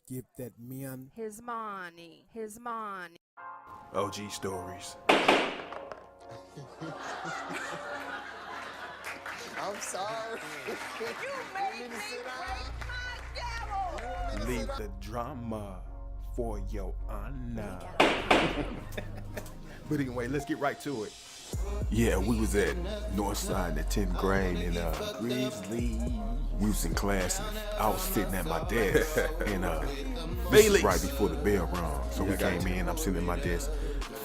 give that man his money, his money. OG stories. I'm sorry. You made me break my devil. Leave the drama for your honor. But anyway, let's get right to it. Yeah, we was at Northside in the 10th grade and Grizzly. We was in class and I was sitting at my desk and this was right before the bell rung. So we came in, I'm sitting at my desk.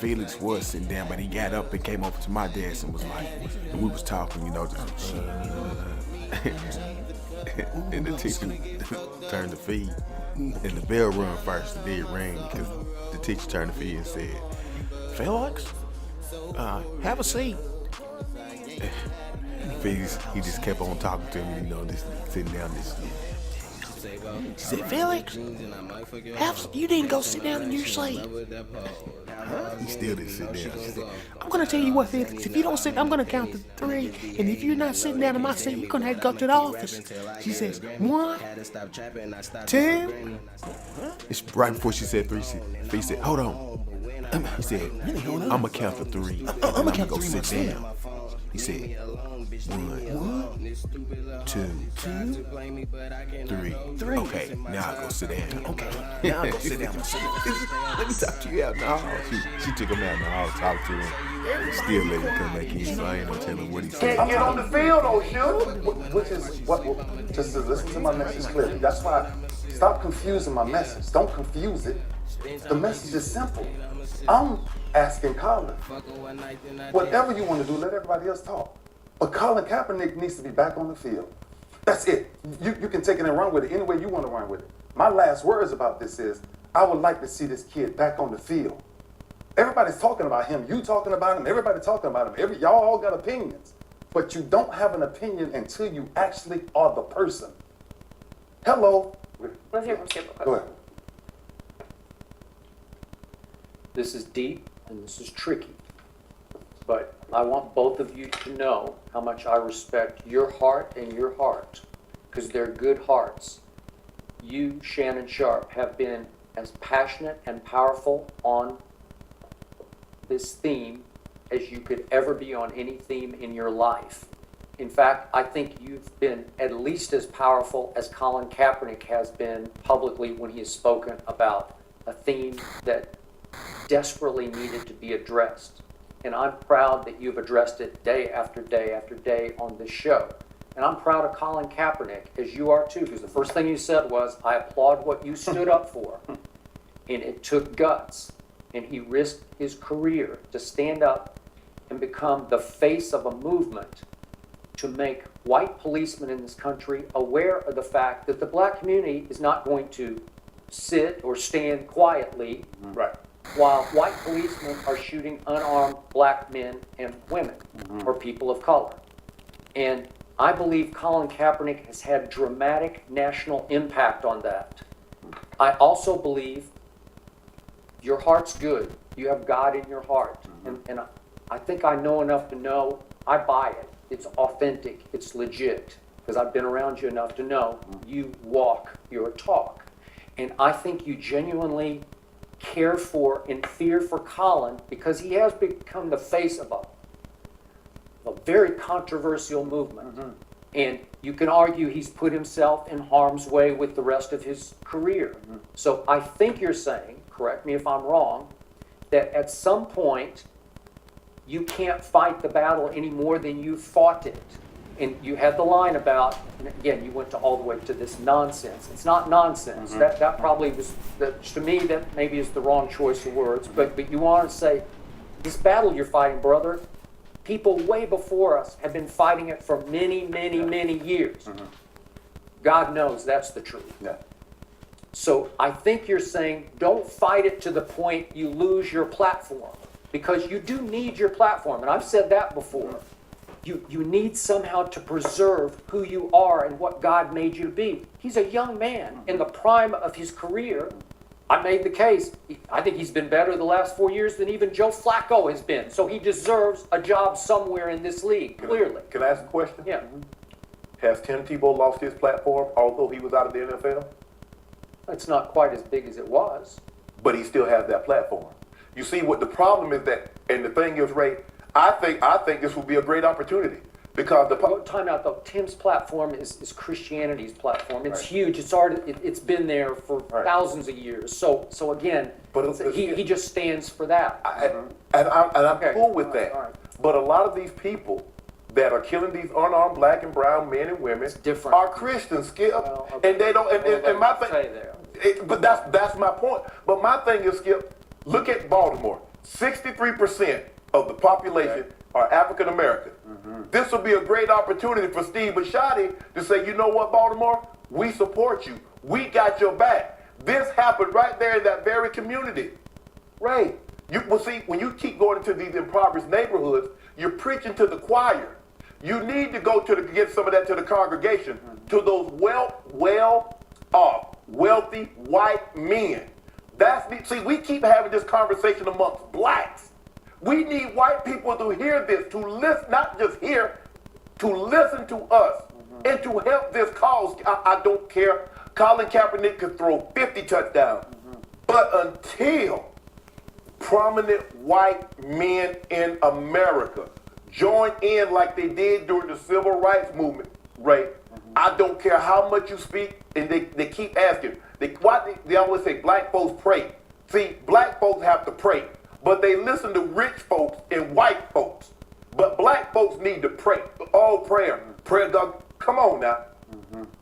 Felix was sitting down, but he got up and came over to my desk and was like, and we was talking, you know, just and the teacher turned the feed and the bell rung first. It did ring because the teacher turned the feed and said, Felix, have a seat. Felix, he just kept on talking to me, you know, just sitting down this. He said, Felix, you didn't go sit down in your seat. He still didn't sit down. She said, I'm going to tell you what, Felix, if you don't sit, I'm going to count to 3. And if you're not sitting down in my seat, you're going to have to go to the office. She says, 1, 2. It's right before she said 3. He said, hold on. He said, I'm going to count to 3. I'm going to count to 3 sit down. He said, 1, 2, 3. Okay, now I'll go sit down. Okay, now I'll go sit down. Let me talk to you out in the hall. She took him out in the hall, talked to him. Still let him come back in, so I ain't gonna tell him what he said. Can't get on the field, oh shoot. Which is what just to listen to my message clearly. That's why stop confusing my message. Don't confuse it. The message is simple. I'm asking Colin, whatever you want to do, let everybody else talk. But Colin Kaepernick needs to be back on the field. That's it. You can take it and run with it any way you want to run with it. My last words about this is, I would like to see this kid back on the field. Everybody's talking about him. You talking about him. Everybody talking about him. Y'all all got opinions. But you don't have an opinion until you actually are the person. Hello. Let's hear from Skip real quick. Go ahead. This is deep and this is tricky, but I want both of you to know how much I respect your heart and your heart, because they're good hearts. You, Shannon Sharp, have been as passionate and powerful on this theme as you could ever be on any theme in your life. In fact, I think you've been at least as powerful as Colin Kaepernick has been publicly when he has spoken about a theme that desperately needed to be addressed. And I'm proud that you've addressed it day after day after day on this show. And I'm proud of Colin Kaepernick, as you are too, because the first thing you said was, I applaud what you stood up for. And it took guts. And he risked his career to stand up and become the face of a movement to make white policemen in this country aware of the fact that the black community is not going to sit or stand quietly. Right. While white policemen are shooting unarmed black men and women or people of color. And I believe Colin Kaepernick has had dramatic national impact on that. I also believe your heart's good. You have God in your heart. And I think I know enough to know I buy it. It's authentic. It's legit. Because I've been around you enough to know you walk your talk. And I think you genuinely care for and fear for Colin because he has become the face of a very controversial movement. And you can argue he's put himself in harm's way with the rest of his career. So I think you're saying, correct me if I'm wrong, that at some point you can't fight the battle any more than you fought it. And you had the line about, and again, you went to all the way to this nonsense. It's not nonsense. That probably was, to me, that maybe is the wrong choice of words. But you want to say, this battle you're fighting, brother, people way before us have been fighting it for many, many, many years. God knows that's the truth. Yeah. So I think you're saying, don't fight it to the point you lose your platform. Because you do need your platform. And I've said that before. You need somehow to preserve who you are and what God made you to be. He's a young man in the prime of his career. I made the case. I think he's been better the last 4 years than even Joe Flacco has been. So he deserves a job somewhere in this league, clearly. Can I ask a question? Yeah. Has Tim Tebow lost his platform although he was out of the NFL? It's not quite as big as it was. but he still has that platform. You see what the problem is that, and the thing is, Ray, I think this will be a great opportunity because Time out though. Tim's platform is Christianity's platform. It's Right. huge. It's already it's been there for Right. thousands of years. So again, But it's- he just stands for that. and I'm Okay. cool with that. All right. But a lot of these people that are killing these unarmed black and brown men and women different. are Christians, Skip, Well, okay. and they don't. And my thing, Say there. but that's my point. But my thing is, Skip, look at Baltimore. 63% of the population are African American. This will be a great opportunity for Steve Bisciotti to say, you know what, Baltimore, we support you. We got your back. This happened right there in that very community. Ray, well, see, when you keep going into these impoverished neighborhoods, you're preaching to the choir. You need to go to get some of that to the congregation, to those well-off, wealthy white men. See, we keep having this conversation amongst blacks. We need white people to hear this, to listen, not just hear, to listen to us and to help this cause. I don't care. Colin Kaepernick could throw 50 touchdowns. But until prominent white men in America join in like they did during the civil rights movement, Ray, I don't care how much you speak, and they keep asking. They always say black folks pray. See, black folks have to pray, but they listen to rich folks and white folks. But black folks need to pray. All prayer. Prayer, God, come on now.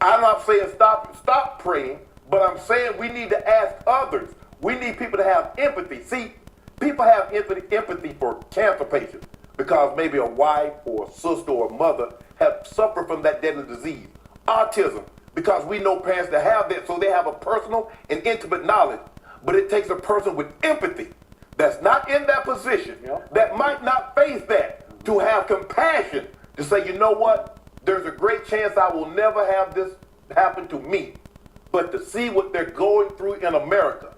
I'm not saying stop praying, but I'm saying we need to ask others. We need people to have empathy. See, people have empathy for cancer patients because maybe a wife or a sister or a mother have suffered from that deadly disease. Autism, because we know parents that have that, so they have a personal and intimate knowledge. But it takes a person with empathy that's not in that position, that might not face that, to have compassion, to say, you know what, there's a great chance I will never have this happen to me. But to see what they're going through in America,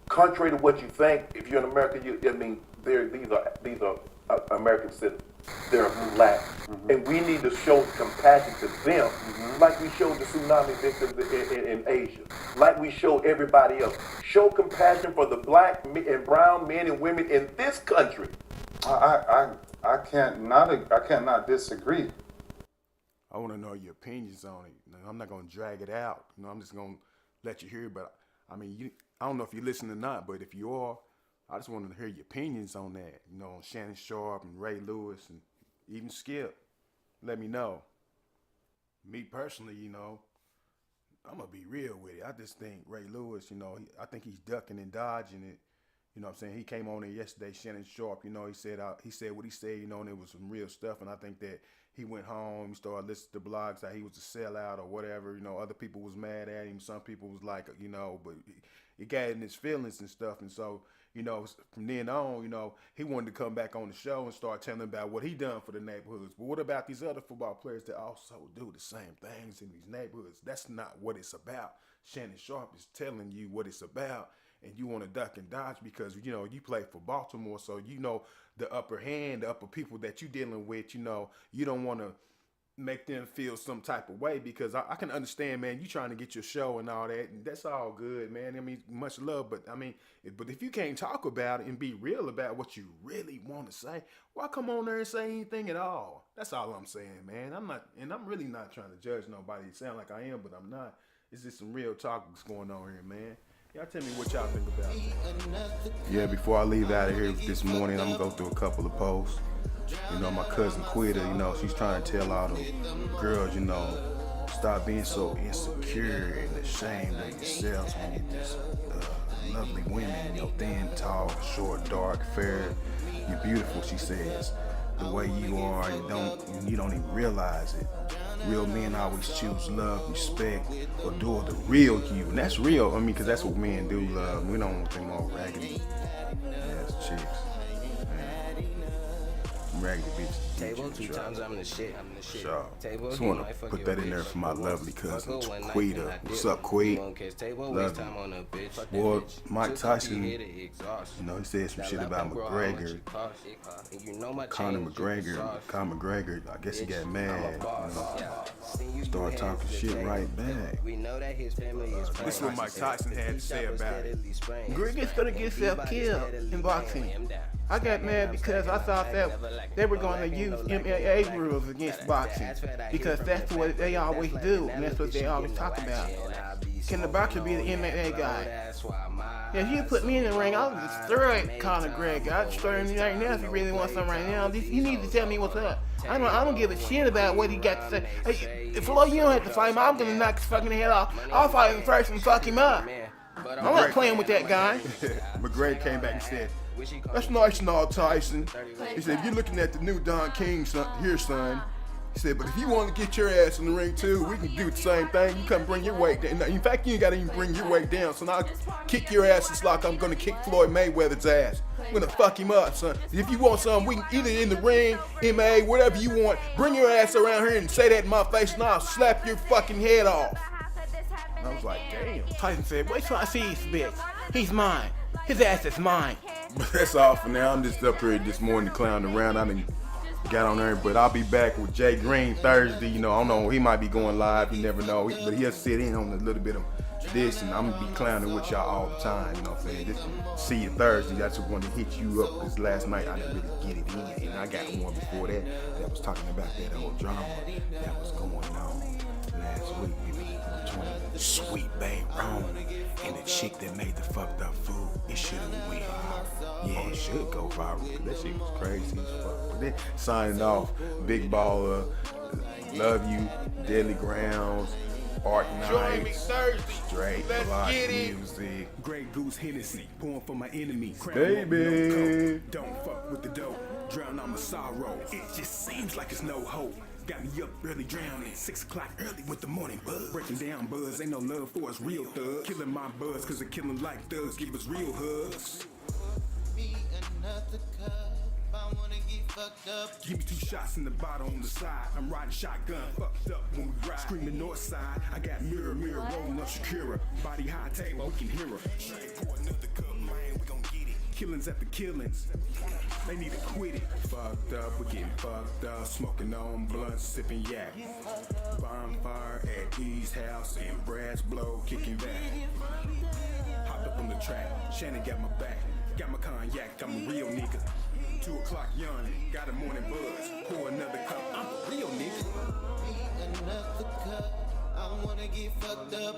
contrary to what you think, if you're in America, these are American citizens. They're black. And we need to show compassion to them like we showed the tsunami victims in Asia, like we showed everybody else. Show compassion for the black and brown men and women in this country. I can't not disagree. I want to know your opinions on it. I'm not going to drag it out. I'm just going to let you hear it. But I mean, I don't know if you listen or not, but if you are, I just wanted to hear your opinions on that. On Shannon Sharp and Ray Lewis and even Skip. Let me know. Me personally, I'm going to be real with it. I just think Ray Lewis, I think he's ducking and dodging it. You know what I'm saying? He came on there yesterday, Shannon Sharp, he said what he said, and it was some real stuff. And I think that he went home, he started listening to blogs that he was a sellout or whatever. Other people was mad at him. Some people was like, but it got in his feelings and stuff. And so, from then on, he wanted to come back on the show and start telling about what he done for the neighborhoods. But what about these other football players that also do the same things in these neighborhoods? That's not what it's about. Shannon Sharp is telling you what it's about. And you want to duck and dodge because, you play for Baltimore. So, the upper hand, the upper people that you're dealing with, you don't want to make them feel some type of way because I can understand, man, you trying to get your show and all that. And that's all good, man. I mean, much love. But but if you can't talk about it and be real about what you really want to say, why come on there and say anything at all? That's all I'm saying, man. I'm really not trying to judge nobody. It sound like I am, but I'm not. It's just some real talk that's going on here, man. Y'all tell me what y'all think about it. Yeah, before I leave out of here this morning, I'm going to go through a couple of posts. My cousin Quitta, she's trying to tell all the girls, stop being so insecure and ashamed of yourselves when you're just lovely women, thin, tall, short, dark, fair. You're beautiful, she says. The way you are, you don't even realize it. Real men always choose love, respect, adore the real you. And that's real, because that's what men do love. We don't want them all raggedy ass chicks. Man. Raggedy bitches. Table 2 times I'm the shit. Sure. Just want to put that in there for my lovely cousin, Quita. What's up, Quita? Love you. Boy, Mike Tyson, you know, he said some shit about McGregor. Conor McGregor, I guess he got mad, you know, started talking shit right back. This is what Mike Tyson had to say about it. McGregor's gonna get self-killed in boxing. I got mad because I thought that they were going to use MMA rules against boxing because that's what they always do and that's what they always talk about. Can the boxer be the MMA guy? If you put me in the ring, I'll destroy Conor McGregor. I'll destroy him right now if you really want something right now. You need to tell me what's up. I don't give a shit about what he got to say. Hey, if Floyd, you don't have to fight him, I'm gonna knock his fucking head off. I'll fight him first and fuck him up. I'm not playing with that guy. McGregor came back and said, "That's nice and all, Tyson." He said, "If you're looking at the new Don King here, son," he said, "but if you want to get your ass in the ring too, we can do the same thing. You come bring your weight down. In fact, you ain't got to even bring your weight down, son. I'll kick your ass just like I'm going to kick Floyd Mayweather's ass. I'm going to fuck him up, son. If you want something, we can either in the ring, MMA, whatever you want, bring your ass around here and say that in my face and I'll slap your fucking head off." And I was like, damn. Tyson said, "Wait till I see this bitch. He's mine. His ass is mine." But that's all for now. I'm just up here this morning clowning around. I done got on there, but I'll be back with Jay Green Thursday. You know, I don't know, he might be going live. You never know. But he'll sit in on a little bit of this, and I'm gonna be clowning with y'all all the time. You know what I'm saying? Just see you Thursday. That's what wanted to hit you up. Because last night I didn't really get it in, and I got one before that was talking about that old drama that was going on last week between Sweet Babe Rome and the chick that made the fucked up food. It should've went viral. Yeah, it should go viral. That shit was crazy as fuck. But then signing off, Big Baller, Love You, Deadly Grounds, Art Nights, Straight Block Music, Grey Goose Hennessy, pouring for my enemies. baby. Don't fuck with the dope, drown on my sorrow. It just seems like it's no hope. Got me up early drowning, 6 o'clock early with the morning buzz. Breaking down buzz, ain't no love for us real thugs. Killing my buzz, cause they're killing like thugs, give us real hugs. Give me 2 shots in the bottle on the side. I'm riding shotgun, fucked up when we ride. Screaming north side, I got mirror, rolling up Shakira. Body high table, we can hear her. Pour another cup, man, we gon' get it. Killings after killings, they need to quit it. Fucked up, we're getting fucked up. Smoking on blunts, sipping yak. Bonfire at E's house and Brad's blow, kicking back. Hopped up on the track, Shannon got my back. Got my cognac, I'm a real nigga. 2 o'clock young, got a morning buzz. Pour another cup, I'm a real nigga. Another cup, I wanna get fucked up.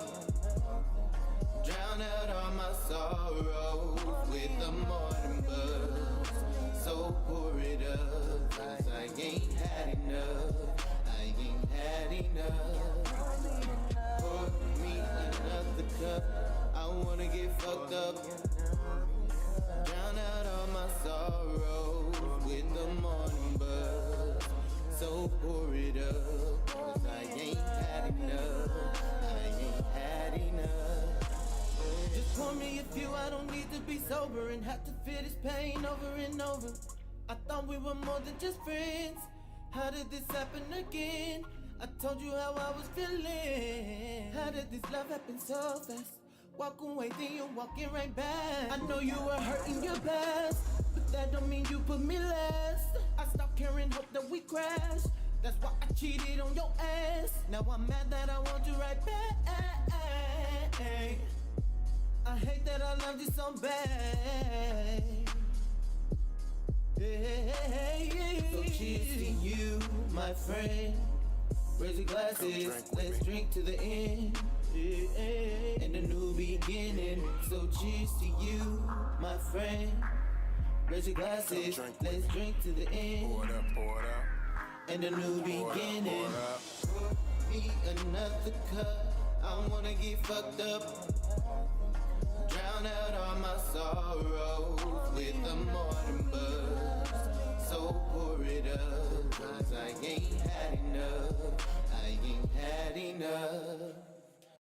Drown out all my sorrows with the morning buzz. So pour it up, 'cause I ain't had enough. I ain't had enough. Pour me another cup, I wanna get fucked up. Drown out all my sorrows with the morning buzz. So pour it up, 'cause I ain't had enough. I ain't had enough. Just pour me a few, I don't need to be sober and have to feel this pain over and over. I thought we were more than just friends. How did this happen again? I told you how I was feeling. How did this love happen so fast? Walk away, then you're walking right back. I know you were hurting your past, but that don't mean you put me last. I stopped caring, hope that we crash. That's why I cheated on your ass. Now I'm mad that I want you right back. I hate that I loved you so bad. So cheers to you, my friend. Raise your glasses, let's drink to the end. And a new beginning. So cheers to you, my friend. Raise your glasses, let's drink to the end. Pour it up. And a new beginning. Me another cup, I wanna get fucked up. Drown out all my sorrows with the morning buzz. So pour it up, 'cause I ain't had enough. I ain't had enough.